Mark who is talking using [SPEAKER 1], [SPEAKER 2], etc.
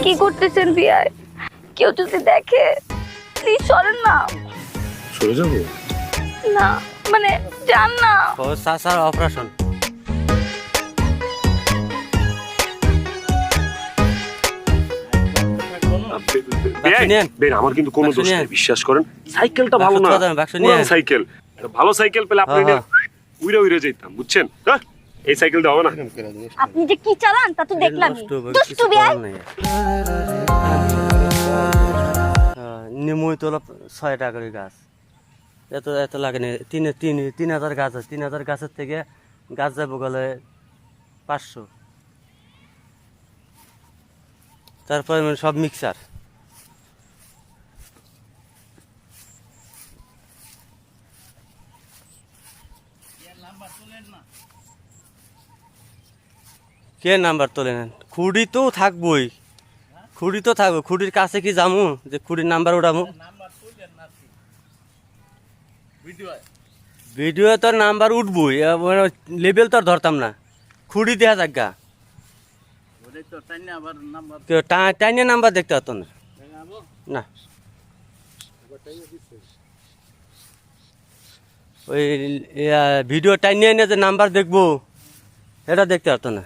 [SPEAKER 1] কি করতেছেন বিয়াই? কেউ যদি দেখে প্লিজ সরেন না।
[SPEAKER 2] সরে যাবো?
[SPEAKER 1] না মানে যান না।
[SPEAKER 3] ও চাচার অপারেশন।
[SPEAKER 2] আমার কিন্তু কোনো দোষ নেই, বিশ্বাস করেন। সাইকেলটা ভালো না, পুরান সাইকেল। ভালো সাইকেল পেলে আপনি উইরে উইরে যেতাম, বুঝছেন? হ্যাঁ, এই সাইকেলটা হবে না।
[SPEAKER 1] আপনি যে কি চালান তা তো দেখলামই। দুষ্টু বিয়াই।
[SPEAKER 3] নিমুই তো 6 টাকার গাছ, এত এত লাগে না। 3,000 গাছ আছে, 3,000 গাছের থেকে গাছ যাবো গেলে 500। তারপরে সব মিক্সার। কে নাম্বার তোলে নেন? খুঁড়ি তো থাকবোই, খুঁড়ি তো থাকবো। খুঁড়ির কাছে কি যামু যে খুঁড়ির নাম্বার উঠামু? ভিডিও তোর নাম্বার উঠবই, লেবেল তোর ধরতাম না। খুঁড়ি দেয়া জায়গা টাইনে নাম্বার দেখতে হতো না। না ওই ভিডিও টাইনে এনে যে নাম্বার দেখবো এটা দেখতে হতো না।